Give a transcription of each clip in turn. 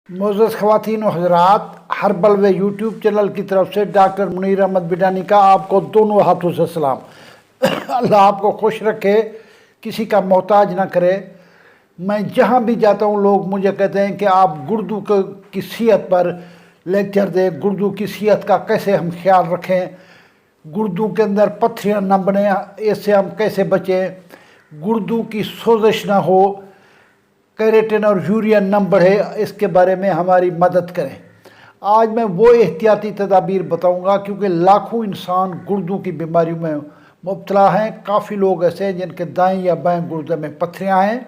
मोअज़्ज़ज़ ख़वातीन व हज़रात, हर्बल व यूट्यूब चैनल की तरफ से डॉक्टर मुनीर अहमद बिडानी का आपको दोनों हाथों से सलाम। अल्लाह आपको खुश रखे, किसी का मोहताज ना करे। मैं जहाँ भी जाता हूँ लोग मुझे कहते हैं कि आप गुर्दू की सेहत पर लेक्चर दें, गुर्दू की सेहत का कैसे हम ख्याल रखें, गुर्दू के अंदर पत्थरियाँ न बने, इससे हम कैसे बचें, गुर्दू की सोजिश ना हो, केराटिन और यूरिया न बढ़े, इसके बारे में हमारी मदद करें। आज मैं वो एहतियाती तदाबीर बताऊंगा क्योंकि लाखों इंसान गुर्दों की बीमारियों में मुब्तला हैं। काफ़ी लोग ऐसे हैं जिनके दाएं या बाएं गुर्दे में पत्थरियाँ हैं।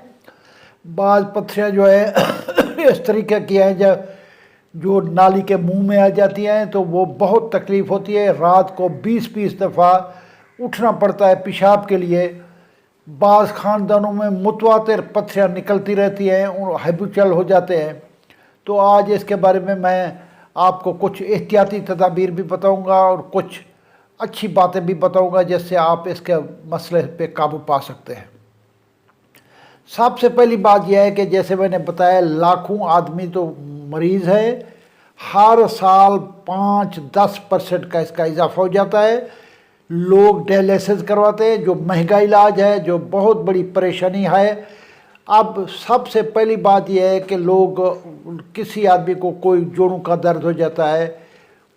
बाज़ पत्थरियाँ जो है इस तरीके की हैं जो नाली के मुंह में आ जाती हैं, तो वो बहुत तकलीफ़ होती है। रात को 20-20 दफ़ा उठना पड़ता है पेशाब के लिए। बाज़ ख़ानदानों में मुतवातिर पत्थरियाँ निकलती रहती हैं और हैबिचुअल हो जाते हैं। तो आज इसके बारे में मैं आपको कुछ एहतियाती तदाबीर भी बताऊंगा और कुछ अच्छी बातें भी बताऊंगा जिससे आप इसके मसले पे काबू पा सकते हैं। सबसे पहली बात यह है कि जैसे मैंने बताया, लाखों आदमी तो मरीज़ है, हर साल 5-10% का इसका इजाफा हो जाता है। लोग डायलिसिस करवाते हैं, जो महंगा इलाज है, जो बहुत बड़ी परेशानी है। अब सबसे पहली बात यह है कि लोग, किसी आदमी को कोई जोड़ों का दर्द हो जाता है,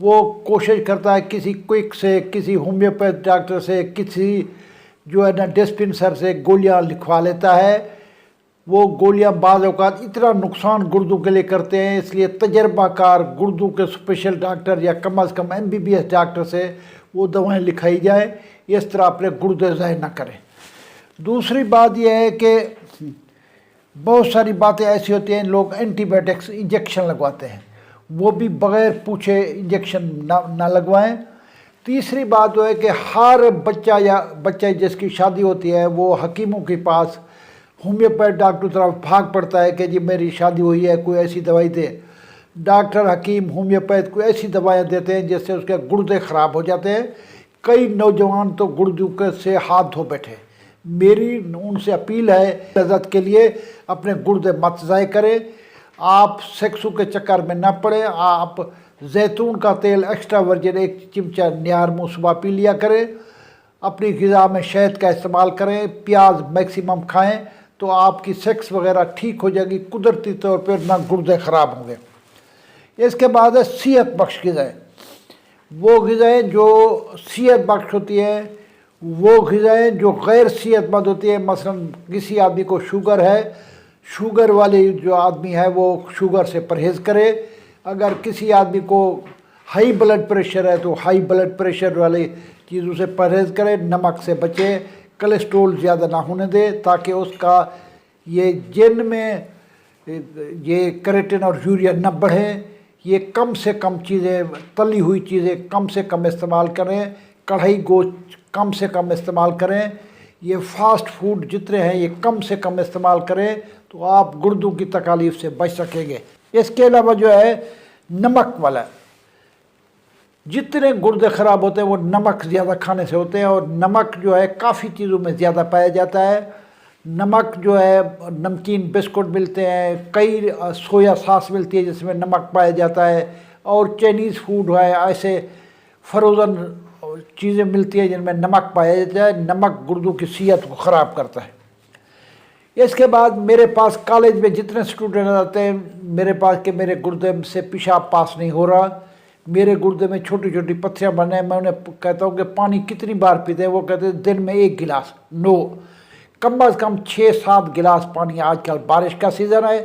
वो कोशिश करता है किसी क्विक से, किसी होम्योपैथ डॉक्टर से, किसी जो है ना डिस्पेंसर से गोलियां लिखवा लेता है। वो गोलियां बाज़ औक़ात इतना नुकसान गुर्दों के लिए करते हैं, इसलिए तजर्बाकार गुर्दों के स्पेशल डॉक्टर या कम अज़ कम MBBS डॉक्टर से वो दवाएं लिखाई जाए। इस तरह अपने गुर्दे ज़ाय ना करें। दूसरी बात यह है कि बहुत सारी बातें ऐसी होती हैं, लोग एंटीबायोटिक्स इंजेक्शन लगवाते हैं, वो भी बग़ैर पूछे इंजेक्शन ना लगवाएं। तीसरी बात वो है कि हर बच्चा जिसकी शादी होती है वो हकीमों के पास, होम्योपैथ डॉक्टर तरफ भाग पड़ता है कि जी मेरी शादी हुई है, कोई ऐसी दवाई दे। डॉक्टर हकीम होम्योपैथ को ऐसी दवाएं देते हैं जिससे उसके गुर्दे ख़राब हो जाते हैं। कई नौजवान तो गुर्दों से हाथ धो बैठे। मेरी उनसे अपील है, लज़्ज़त के लिए अपने गुर्दे मत ज़ाय करें। आप सेक्सों के चक्कर में ना पड़े। आप जैतून का तेल एक्स्ट्रा वर्जिन 1 चिमचा निहार मुँह सुबह पी लिया करें। अपनी ग़िज़ा में शहद का इस्तेमाल करें, प्याज मैक्सिमम खाएं, तो आपकी सेक्स वगैरह ठीक हो जाएगी। कुदरती तौर पर ना गुर्दे ख़राब होंगे। इसके बाद है सेहत बख्श ग़िज़ाएँ। वो ग़िज़ाएँ जो सेहत बख्श होती है, वो ग़िज़ाएँ जो गैर सेहतमंद होती है। मसलन किसी आदमी को शुगर है, शुगर वाले जो आदमी है वो शुगर से परहेज़ करे। अगर किसी आदमी को हाई ब्लड प्रेशर है तो हाई ब्लड प्रेशर वाली चीज़ों से परहेज़ करे। नमक से बचे, कोलेस्ट्रोल ज़्यादा ना होने दे, ताकि उसका ये जिन में ये केराटिन और यूरिया न बढ़े। ये कम से कम चीज़ें, तली हुई चीज़ें कम से कम इस्तेमाल करें, कढ़ाई गोश्त कम से कम इस्तेमाल करें, ये फास्ट फूड जितने हैं ये कम से कम इस्तेमाल करें, तो आप गुर्दों की तकलीफ़ से बच सकेंगे। इसके अलावा जो है नमक वाला, जितने गुर्दे ख़राब होते हैं वो नमक ज़्यादा खाने से होते हैं। और नमक जो है काफ़ी चीज़ों में ज़्यादा पाया जाता है। नमक जो है, नमकीन बिस्कुट मिलते हैं, कई सोया सॉस मिलती है जिसमें नमक पाया जाता है, और चाइनीज़ फूड है, ऐसे फ्रोज़न चीज़ें मिलती हैं जिनमें नमक पाया जाता है। नमक गुर्दों की सेहत को ख़राब करता है। इसके बाद मेरे पास कॉलेज में जितने स्टूडेंट आते हैं मेरे पास कि मेरे गुर्दे से पेशाब पास नहीं हो रहा, मेरे गुर्दे में छोटी छोटी पत्थरियाँ बने, मैं उन्हें कहता हूँ कि पानी कितनी बार पीते हैं? वो कहते हैं दिन में 1 गिलास। नो, कम अज़ कम 6-7 गिलास पानी। आजकल बारिश का सीज़न है,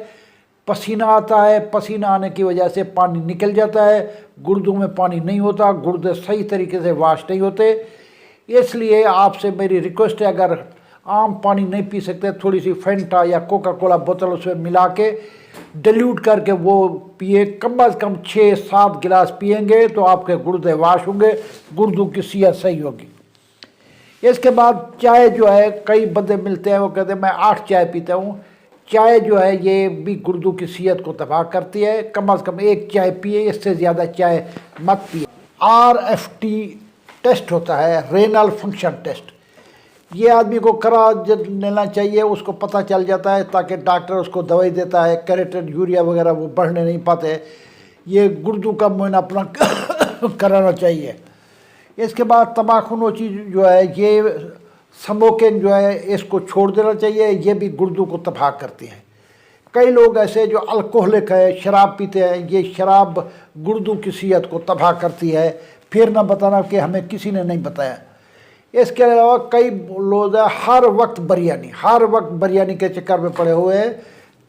पसीना आता है, पसीना आने की वजह से पानी निकल जाता है, गुर्दों में पानी नहीं होता, गुर्दे सही तरीके से वाश नहीं होते। इसलिए आपसे मेरी रिक्वेस्ट है, अगर आम पानी नहीं पी सकते, थोड़ी सी फेंटा या कोका कोला बोतल उसमें मिला के डिल्यूट करके वो पिए। कम अज़ कम 6-7 गिलास पिएंगे तो आपके गुर्दे वाश होंगे, गुर्दों की सेहत सही होगी। इसके बाद चाय जो है, कई बंदे मिलते हैं वो कहते हैं मैं 8 चाय पीता हूँ। चाय जो है ये भी गुर्दों की सेहत को तबाह करती है। कम अज़ कम 1 चाय पिए, इससे ज़्यादा चाय मत पिए। RFT टेस्ट होता है, रेनल फंक्शन टेस्ट। یہ آدمی کو کرا لینا چاہیے، اس کو پتہ چل جاتا ہے تاکہ ڈاکٹر اس کو دوائی دیتا ہے، کیریٹن یوریا وغیرہ وہ بڑھنے نہیں پاتے۔ یہ گردوں کا معائنہ اپنا کرانا چاہیے۔ اس کے بعد تمباکو نوشی جو ہے یہ سموکنگ جو ہے اس کو چھوڑ دینا چاہیے، یہ بھی گردوں کو تباہ کرتی ہے۔ کئی لوگ ایسے جو الکوہلک ہے، شراب پیتے ہیں، یہ شراب گردوں کی صحت کو تباہ کرتی ہے، پھر نہ بتانا کہ ہمیں کسی نے نہیں بتایا۔ اس کے علاوہ کئی لوگ ہر وقت بریانی کے چکر میں پڑے ہوئے ہیں۔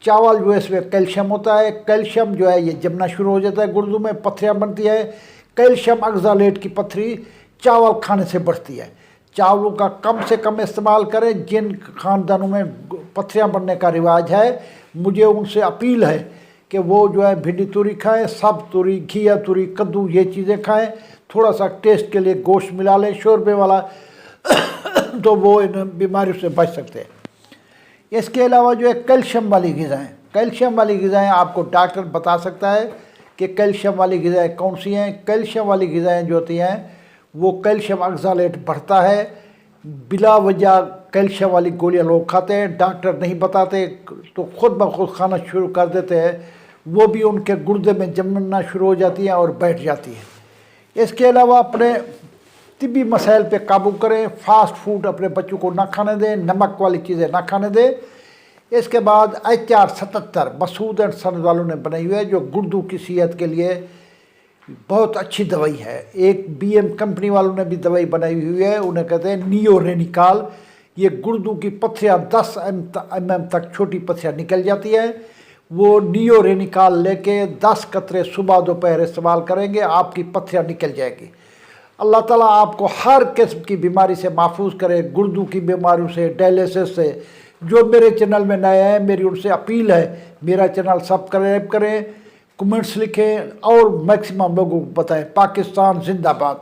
چاول جو ہے اس میں کیلشیم ہوتا ہے، کیلشیم جو ہے یہ جمنا شروع ہو جاتا ہے، گردوں میں پتھریاں بنتی ہے۔ کیلشیم اگزالیٹ کی پتھری چاول کھانے سے بڑھتی ہے۔ چاولوں کا کم سے کم استعمال کریں۔ جن خاندانوں میں پتھریاں بننے کا رواج ہے، مجھے ان سے اپیل ہے کہ وہ جو ہے بھنڈی توری کھائیں، سب توری، گھیا توری، کدو، یہ چیزیں کھائیں۔ تھوڑا سا ٹیسٹ کے لیے گوشت ملا لیں شوربے والا، تو وہ ان بیماریوں سے بچ سکتے ہیں۔ اس کے علاوہ جو ہے کیلشیم والی غذائیں آپ کو ڈاکٹر بتا سکتا ہے کہ کیلشیم والی غذائیں کون سی ہیں۔ کیلشیم والی غذائیں جو ہوتی ہیں وہ کیلشیم اگزالیٹ بڑھتا ہے۔ بلا وجہ کیلشیم والی گولیاں لوگ کھاتے ہیں، ڈاکٹر نہیں بتاتے تو خود بخود کھانا شروع کر دیتے ہیں، وہ بھی ان کے گردے میں جمنا شروع ہو جاتی ہیں اور بیٹھ جاتی ہیں۔ اس کے علاوہ اپنے طبی مسائل پہ قابو کریں، فاسٹ فوڈ اپنے بچوں کو نہ کھانے دیں، نمک والی چیزیں نہ کھانے دیں۔ اس کے بعد HR-77 مسعود اینڈ سنز والوں نے بنائی ہوئی ہے، جو گردوں کی صحت کے لیے بہت اچھی دوائی ہے۔ ایک BM کمپنی والوں نے بھی دوائی بنائی ہوئی ہے، انہیں کہتے ہیں نیو رینیکال۔ یہ گردوں کی پتھریاں 10 mm تک چھوٹی پتھریاں نکل جاتی ہیں، وہ نیو رینیکال لے کے 10 قطرے صبح دوپہر استعمال کریں گے، آپ کی پتھریاں نکل جائیں گی۔ اللہ تعالیٰ آپ کو ہر قسم کی بیماری سے محفوظ کرے، گردوں کی بیماریوں سے، ڈائلیسس سے۔ جو میرے چینل میں نئے ہیں، میری ان سے اپیل ہے میرا چینل سبسکرائب کریں، کمنٹس لکھیں اور میکسیمم لوگوں کو بتائیں۔ پاکستان زندہ باد۔